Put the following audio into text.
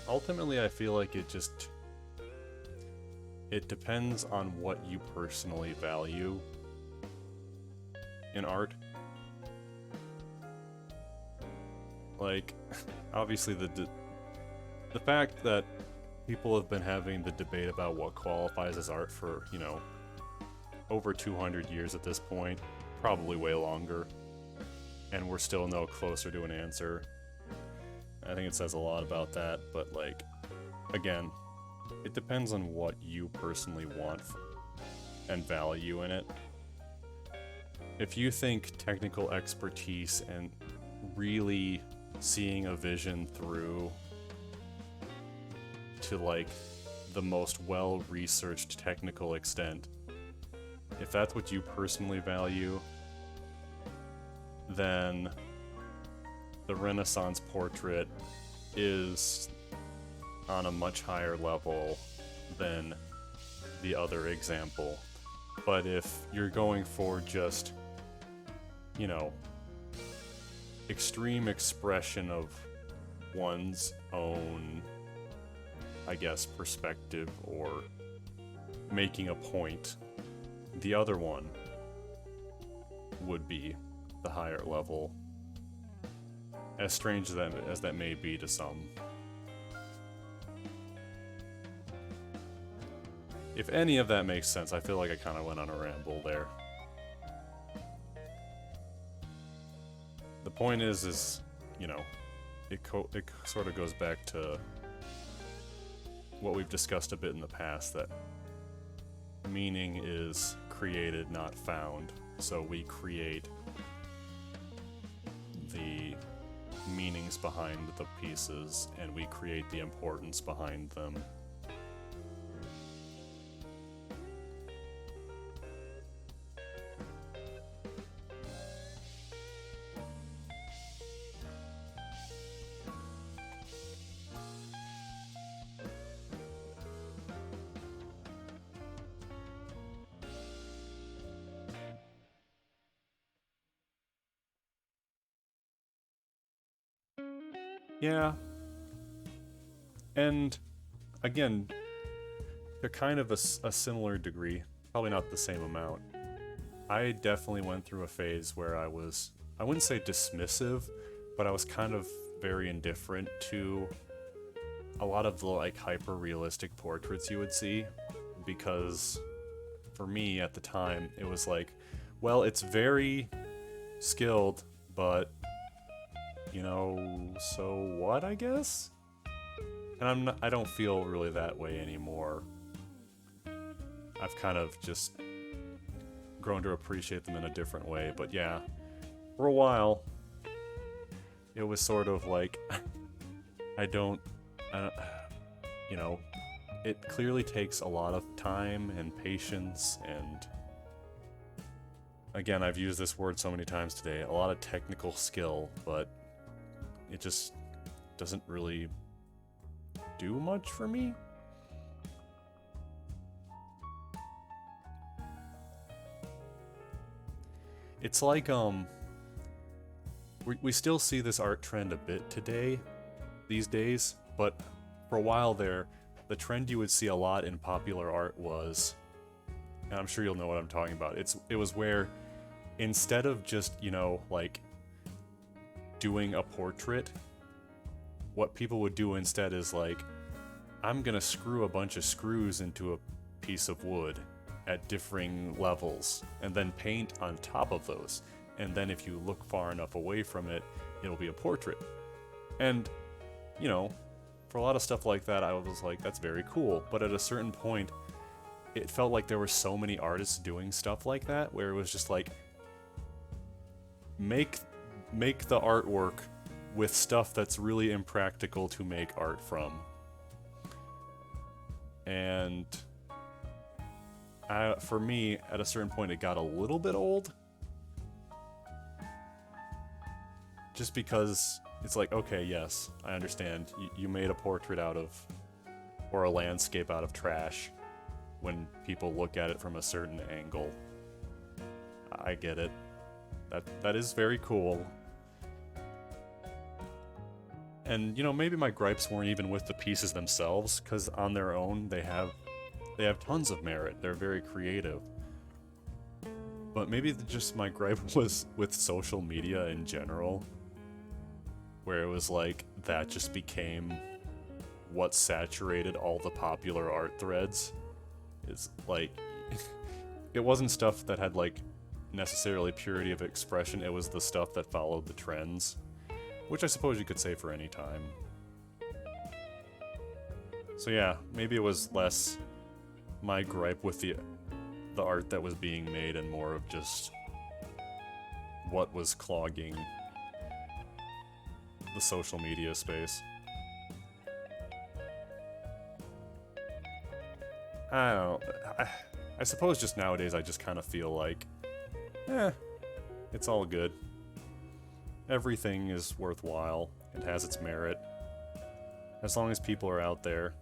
ultimately, I feel like it depends on what you personally value in art. Like, obviously, the fact that people have been having the debate about what qualifies as art for, over 200 years at this point, probably way longer, and we're still no closer to an answer. I think it says a lot about that, but like, again, it depends on what you personally want and value in it. If you think technical expertise and really seeing a vision through to like the most well-researched technical extent, if that's what you personally value, then the Renaissance portrait is on a much higher level than the other example. But if you're going for just, extreme expression of one's own, I guess, perspective or making a point, the other one would be the higher level. As strange as that may be to some. If any of that makes sense, I feel like I kind of went on a ramble there. The point is, it sort of goes back to what we've discussed a bit in the past, that meaning is created, not found. So we create the meanings behind the pieces, and we create the importance behind them. Yeah. And again, they're kind of a similar degree, probably not the same amount. I definitely went through a phase where I wouldn't say dismissive, but I was kind of very indifferent to a lot of the like hyper realistic portraits you would see, because for me at the time it was like, well, it's very skilled, but so what, I guess? And I don't feel really that way anymore. I've kind of just grown to appreciate them in a different way, but yeah, for a while, it was sort of like, I don't, it clearly takes a lot of time and patience, and again, I've used this word so many times today, a lot of technical skill, but it just doesn't really do much for me. It's like, we still see this art trend a bit these days, but for a while there, the trend you would see a lot in popular art was, and I'm sure you'll know what I'm talking about, it was where instead of just, like, doing a portrait, what people would do instead is like, I'm gonna screw a bunch of screws into a piece of wood at differing levels, and then paint on top of those. And then if you look far enough away from it, it'll be a portrait. And, for a lot of stuff like that, I was like, that's very cool. But at a certain point, it felt like there were so many artists doing stuff like that, where it was just like, make the artwork with stuff that's really impractical to make art from. And for me, at a certain point, it got a little bit old. Just because it's like, okay, yes, I understand. You made a portrait or a landscape out of trash when people look at it from a certain angle. I get it. That is very cool. And you know, maybe my gripes weren't even with the pieces themselves, because on their own they have tons of merit. They're very creative. But maybe just my gripe was with social media in general, where it was like that just became what saturated all the popular art threads. It's like it wasn't stuff that had like necessarily purity of expression, it was the stuff that followed the trends, which I suppose you could say for any time. So yeah, maybe it was less my gripe with the art that was being made and more of just what was clogging the social media space. I don't know. I suppose just nowadays I just kind of feel like, it's all good. Everything is worthwhile and has its merit. As long as people are out there